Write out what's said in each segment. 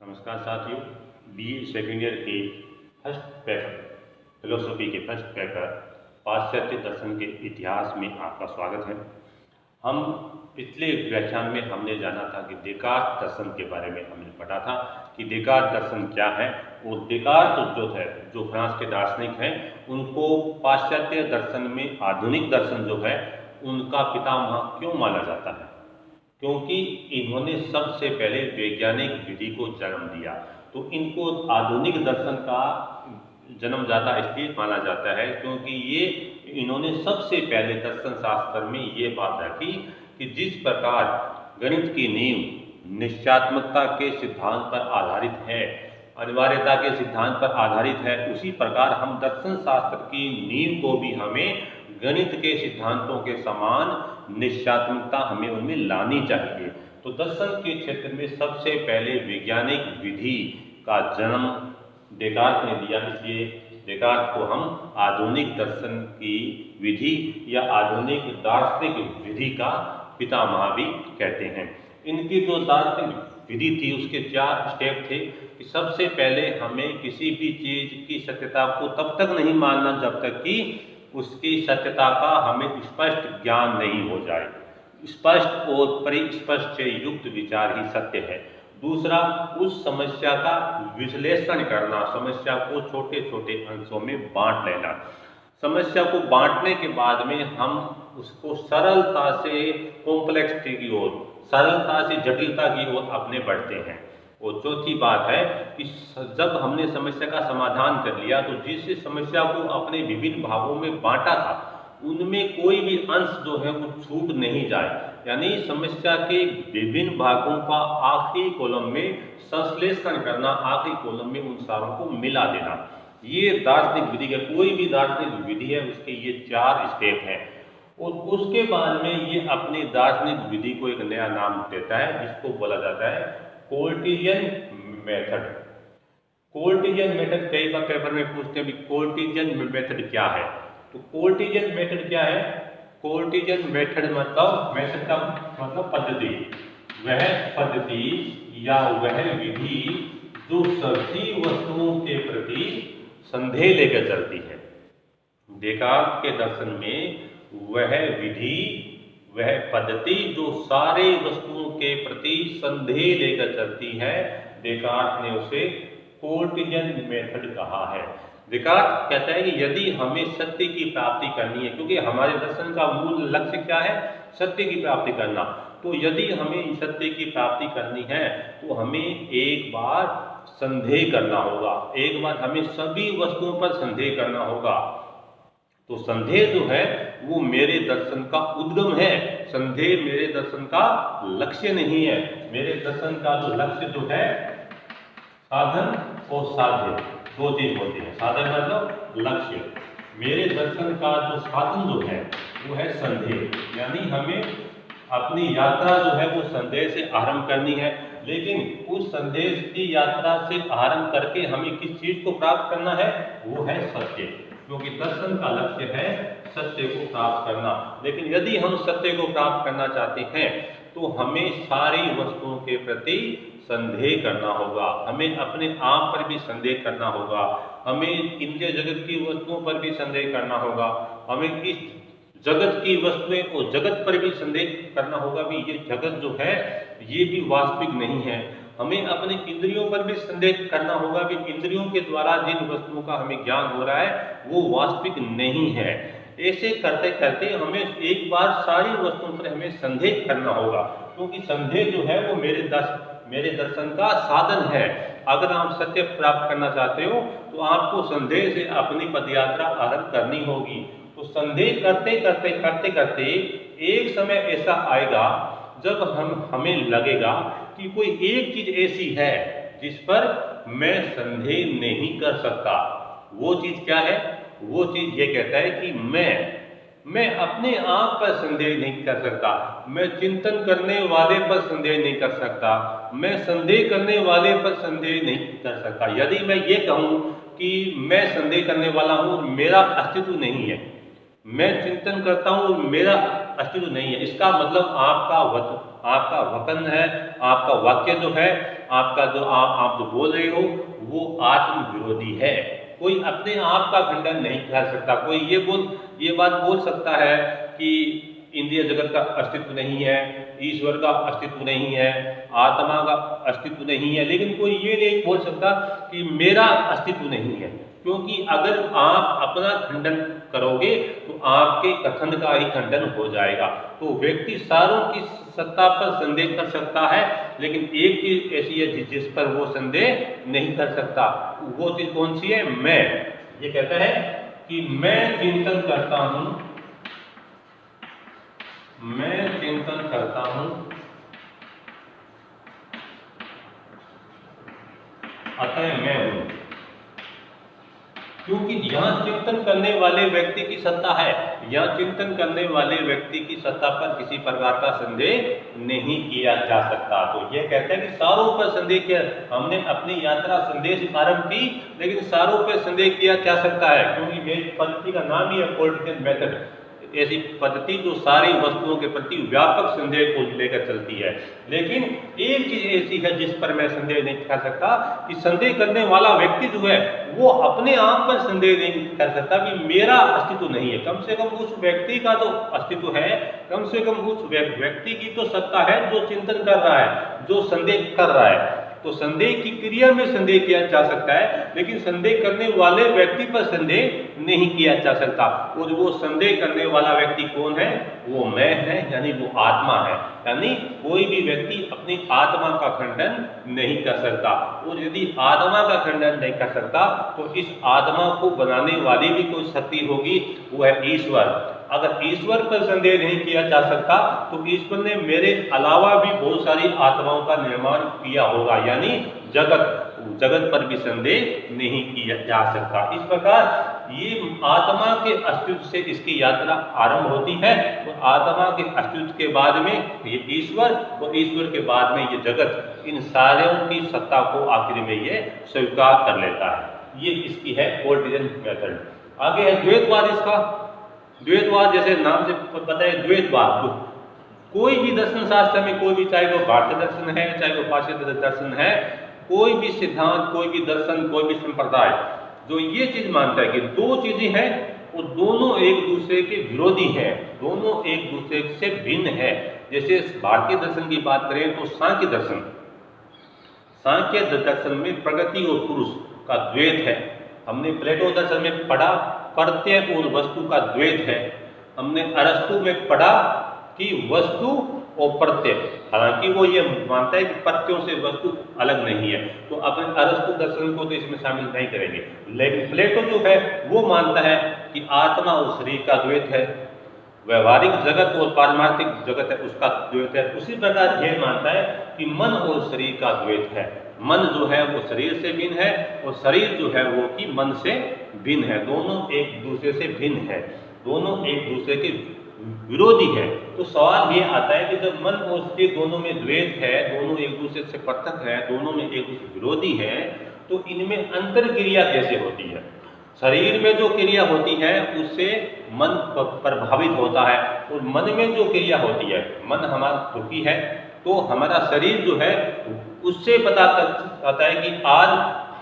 नमस्कार साथियों, BA second year के फर्स्ट पेपर फिलोसफी के फर्स्ट पेपर पाश्चात्य दर्शन के इतिहास में आपका स्वागत है। हम पिछले व्याख्यान में हमने जाना था कि डेकार्त दर्शन के बारे में हमने पढ़ा था कि डेकार्त दर्शन क्या है और डेकार्त जो फ्रांस के दार्शनिक हैं उनको पाश्चात्य दर्शन में आधुनिक दर्शन जो है उनका पितामह क्यों माना जाता है, क्योंकि इन्होंने सबसे पहले वैज्ञानिक विधि को जन्म दिया। तो इनको आधुनिक दर्शन का जन्मदाता इसलिए माना जाता है क्योंकि इन्होंने सबसे पहले दर्शन शास्त्र में ये बात रखी कि जिस प्रकार गणित की नींव निश्चयात्मकता के सिद्धांत पर आधारित है, अनिवार्यता के सिद्धांत पर आधारित है, उसी प्रकार हम दर्शन शास्त्र की नींव को भी हमें गणित के सिद्धांतों के समान निश्चयात्मकता हमें उनमें लानी चाहिए। तो दर्शन के क्षेत्र में सबसे पहले वैज्ञानिक विधि का जन्म डेकार्त ने दिया, इसलिए डेकार्त को हम आधुनिक दर्शन की विधि या आधुनिक दार्शनिक विधि का पितामह भी कहते हैं। इनकी जो दार्शनिक विधि थी उसके 4 स्टेप थे कि सबसे पहले हमें किसी भी चीज की सत्यता को तब तक नहीं मानना जब तक कि उसकी सत्यता का हमें स्पष्ट ज्ञान नहीं हो जाए। स्पष्ट और परिस्पष्ट से युक्त विचार ही सत्य है। दूसरा, उस समस्या का विश्लेषण करना, समस्या को छोटे छोटे अंशों में बांट लेना। समस्या को बांटने के बाद में हम उसको सरलता से कॉम्प्लेक्सिटी की ओर, सरलता से जटिलता की ओर अपने बढ़ते हैं। और चौथी बात है कि जब हमने समस्या का समाधान कर लिया तो जिस समस्या को अपने विभिन्न भागों में बांटा था उनमें कोई भी अंश जो है वो छूट नहीं जाए, यानी समस्या के विभिन्न भागों का आखिरी कॉलम में संश्लेषण करना, आखिरी कॉलम में उन सारों को मिला देना। ये दार्शनिक विधि है, कोई भी दार्शनिक विधि है उसके ये 4 स्टेप हैं। और उसके बाद में ये अपनी दार्शनिक विधि को एक नया नाम देता है जिसको बोला जाता है कोर्टिजियन मेथड। कोर्टिजियन मेथड कई बार पेपर में पूछते हैं भी कोर्टिजियन मेथड क्या है। तो कोर्टिजियन मेथड क्या है? कोर्टिजियन मेथड का मतलब पद्धति, वह पद्धति या वह विधि जो सभी वस्तुओं के प्रति संदेह लेकर चलती है। डेकार्त के दर्शन में वह विधि, वह पद्धति जो सारे वस्तुओं के प्रति संदेह लेकर चलती है, डेकार्त ने उसे कोर्टिजियन मेथड कहा है। डेकार्त कहता है कि यदि हमें सत्य की प्राप्ति करनी है, क्योंकि हमारे दर्शन का मूल लक्ष्य क्या है? सत्य की प्राप्ति करना। तो यदि हमें सत्य की प्राप्ति करनी है तो हमें एक बार संदेह करना होगा, एक बार हमें सभी वस्तुओं पर संदेह करना होगा। तो संदेह जो है वो मेरे दर्शन का उद्गम है, संदेह मेरे दर्शन का लक्ष्य नहीं है। मेरे दर्शन का जो लक्ष्य जो है, साधन और साध्य दो चीज होती है। साधन मतलब लक्ष्य, मेरे दर्शन का जो साधन जो है वो है संदेह, यानी हमें अपनी यात्रा जो है वो संदेह से आरंभ करनी है। लेकिन उस संदेह की यात्रा से आरंभ करके हमें किस चीज को प्राप्त करना है? वो है सत्य, क्योंकि दर्शन का लक्ष्य है सत्य को प्राप्त करना। लेकिन यदि हम सत्य को प्राप्त करना चाहते हैं तो हमें सारी वस्तुओं के प्रति संदेह करना होगा, हमें अपने आप पर भी संदेह करना होगा, हमें इंद्रिय जगत की वस्तुओं पर भी संदेह करना होगा, हमें इस जगत की वस्तुएं और जगत पर भी संदेह करना होगा भी ये जगत जो है ये भी वास्तविक नहीं है। हमें अपने इंद्रियों पर भी संदेह करना होगा कि इंद्रियों के द्वारा जिन वस्तुओं का हमें ज्ञान हो रहा है वो वास्तविक नहीं है। ऐसे करते करते हमें एक बार सारी वस्तुओं पर हमें संदेह करना होगा, क्योंकि संदेह जो है वो मेरे दर्शन का साधन है। अगर आप सत्य प्राप्त करना चाहते हो तो आपको संदेह से अपनी पदयात्रा आरंभ करनी होगी। तो संदेह करते करते एक समय ऐसा आएगा जब हमें लगेगा कि कोई एक चीज ऐसी है जिस पर मैं संदेह नहीं कर सकता। वो चीज क्या है? वो चीज ये कहता है कि मैं अपने आप पर संदेह नहीं कर सकता, मैं चिंतन करने वाले पर संदेह नहीं कर सकता, मैं संदेह करने वाले पर संदेह नहीं कर सकता। यदि मैं ये कहूँ कि मैं संदेह करने वाला हूँ, मेरा अस्तित्व नहीं है, मैं चिंतन करता हूँ, मेरा अस्तित्व नहीं है, इसका मतलब आपका आपका वचन है, आपका वाक्य जो है, आपका जो आप जो बोल रहे हो वो आत्म विरोधी है। कोई अपने आप का खंडन नहीं कर सकता। कोई ये बात बोल सकता है कि इंद्रिय जगत का अस्तित्व नहीं है, ईश्वर का अस्तित्व नहीं है, आत्मा का अस्तित्व नहीं है, लेकिन कोई ये नहीं बोल सकता कि मेरा अस्तित्व नहीं है। क्योंकि अगर आप अपना खंडन करोगे तो आपके कथन का ही खंडन हो जाएगा। तो व्यक्ति सारों की सत्ता पर संदेह कर सकता है, लेकिन एक चीज ऐसी है जिस पर वो संदेह नहीं कर सकता। वो चीज कौन सी है? मैं। ये कहता है कि मैं चिंतन करता हूं, मैं चिंतन करता हूं, अतः मैं हूं। क्योंकि यहां चिंतन करने वाले व्यक्ति की सत्ता है, यहां चिंतन करने वाले व्यक्ति की सत्ता पर किसी प्रकार का संदेह नहीं किया जा सकता। तो यह कहता है कि सारों पर संदेह किया। हमने अपनी यात्रा संदेह से आरंभ की, लेकिन सारों पर संदेह किया जा सकता है, क्योंकि मेरी पद्धति का नाम ही है पॉलिटिकल मेथड। ऐसी पद्धति जो सारी वस्तुओं के प्रति व्यापक संदेह को लेकर चलती है। लेकिन एक चीज ऐसी है जिस पर मैं संदेह नहीं कर सकता कि संदेह करने वाला व्यक्ति जो है वो अपने आप पर संदेह नहीं कर सकता कि मेरा अस्तित्व नहीं है। कम से कम उस व्यक्ति का जो अस्तित्व है, कम से कम उस व्यक्ति की तो सत्ता है जो चिंतन कर रहा है, जो संदेह कर रहा है। तो संदेह की क्रिया में संदेह किया जा सकता है, लेकिन संदेह करने वाले व्यक्ति पर संदेह नहीं किया जा सकता। और वो संदेह करने वाला व्यक्ति कौन है? वो मैं है, यानी वो आत्मा है। यानी कोई भी व्यक्ति अपनी आत्मा का खंडन नहीं कर सकता। और यदि आत्मा का खंडन नहीं कर सकता तो इस आत्मा को बनाने वाली भी कोई शक्ति होगी, वो है ईश्वर। अगर ईश्वर पर संदेह नहीं किया जा सकता तो ईश्वर ने मेरे अलावा भी बहुत सारी आत्माओं का निर्माण किया होगा, यानी जगत पर भी संदेह नहीं किया जा सकता। इस प्रकार ये आत्मा के अस्तित्व से इसकी यात्रा आरंभ होती है, और आत्मा के अस्तित्व के बाद में ये ईश्वर, और ईश्वर के बाद में ये जगत, इन सारों की सत्ता को आखिर में ये स्वीकार कर लेता है। ये इसकी है पॉलिटिकल मेथड। आगे है द्वैतवाद। इसका द्वैतवाद जैसे नाम से पता है, द्वैतवाद कोई भी दर्शन शास्त्र में, कोई भी, चाहे वो भारतीय दर्शन है, चाहे वो पाश्चात्य दर्शन है, कोई भी सिद्धांत, कोई भी दर्शन, कोई भी संप्रदाय जो ये चीज मानता है कि दो चीजें हैं और दोनों एक दूसरे के विरोधी हैं, दोनों एक दूसरे से भिन्न है। जैसे भारतीय दर्शन की बात करें तो सांख्य दर्शन, सांख्य दर्शन में प्रकृति और पुरुष का द्वैत है। हमने प्लेटो दर्शन में पढ़ा प्रत्यय और वस्तु का द्वैत है। हमने अरस्तु में पढ़ा कि वस्तु और प्रत्यय, हालांकि वो ये मानता है कि प्रत्ययों से वस्तु अलग नहीं है, तो अपने अरस्तु दर्शन को तो इसमें शामिल नहीं करेंगे। लेकिन प्लेटो जो है वो मानता है कि आत्मा और शरीर का द्वैत है, व्यवहारिक जगत और पारमार्थिक जगत है उसका द्वैत है। उसी प्रकार यह मानता है कि मन और शरीर का द्वैत है। मन जो है वो शरीर से भिन्न है, और शरीर जो है वो कि मन से भिन्न है। दोनों एक दूसरे से भिन्न है, दोनों एक दूसरे के विरोधी है। तो सवाल ये आता है कि जब मन और शरीर दोनों में द्वैत है, दोनों एक दूसरे से पृथक है, दोनों में एक दूसरे विरोधी है, तो इनमें अंतर क्रिया कैसे होती है? शरीर में जो क्रिया होती है उससे मन प्रभावित होता है, और मन में जो क्रिया होती है, मन हमारा दुखी है तो हमारा शरीर जो है उससे पता चलता है कि आज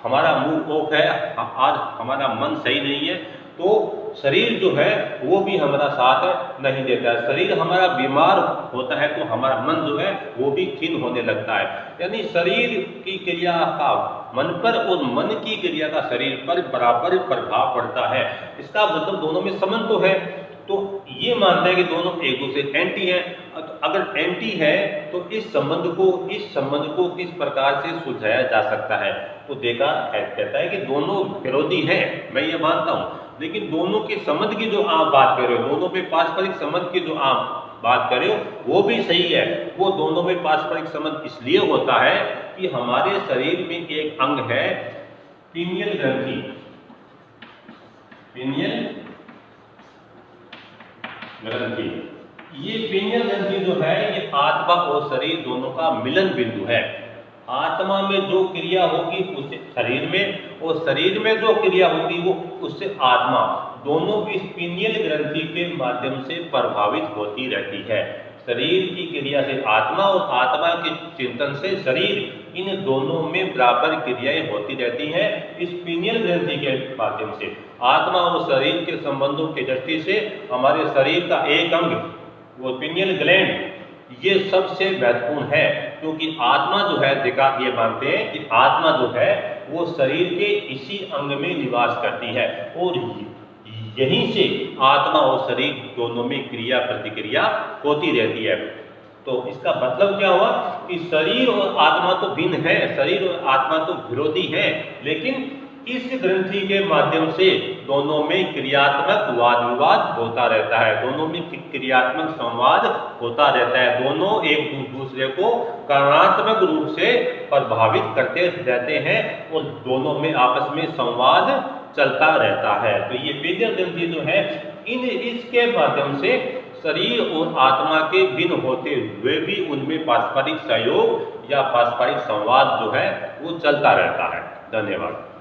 हमारा मूड ऑफ है, आज हमारा मन सही नहीं है, तो शरीर जो है वो भी हमारा साथ नहीं देता है। शरीर हमारा बीमार होता है तो हमारा मन जो है वो भी क्षीण होने लगता है। यानी शरीर की क्रिया का मन पर और मन की क्रिया का शरीर पर बराबर प्रभाव पड़ता है। इसका मतलब दोनों में संबंध तो है। तो ये मानता है कि दोनों एक दूसरे एंटी है। अगर एंटी है तो इस संबंध को किस प्रकार से सुलझाया जा सकता है? तो देखा कहता है कि दोनों विरोधी हैं, मैं ये मानता हूँ, लेकिन दोनों के संबंध की जो आप बात कर रहे हो, दोनों में पारस्परिक संबंध की जो आप बात कर रहे हो वो भी सही है। वो दोनों में पारस्परिक संबंध इसलिए होता है कि हमारे शरीर में एक अंग है पीनियल ग्रंथि। पीनियल ग्रंथि, ये पीनियल ग्रंथि जो है ये आत्मा और शरीर दोनों का मिलन बिंदु है। आत्मा में जो क्रिया होगी उससे शरीर में, और शरीर में जो क्रिया होगी वो उससे आत्मा, दोनों इस पीनियल ग्रंथि के माध्यम से प्रभावित होती रहती है। शरीर की क्रिया से आत्मा और आत्मा के चिंतन से शरीर, इन दोनों में बराबर क्रियाएं होती रहती हैं इस पीनियल ग्रंथि के माध्यम से। आत्मा और शरीर के संबंधों की दृष्टि से हमारे शरीर का एक अंग, वो पीनियल ग्लैंड, ये सबसे महत्वपूर्ण है, क्योंकि आत्मा जो है, देखा ये मानते हैं कि आत्मा जो है वो शरीर के इसी अंग में निवास करती है और यहीं से आत्मा और शरीर दोनों में क्रिया प्रतिक्रिया होती रहती है। तो इसका मतलब क्या हुआ कि शरीर और आत्मा तो भिन्न है, शरीर और आत्मा तो विरोधी हैं, लेकिन इस ग्रंथि के माध्यम से दोनों में क्रियात्मक वाद विवाद होता रहता है, दोनों में क्रियात्मक संवाद होता रहता है, दोनों एक दूसरे को कारणात्मक रूप से प्रभावित करते रहते हैं और दोनों में आपस में संवाद चलता रहता है। तो ये पीनियल ग्रंथि जो है, इसके माध्यम से शरीर और आत्मा के भिन्न होते हुए भी उनमें पारस्परिक सहयोग या पारस्परिक संवाद जो है वो चलता रहता है। धन्यवाद।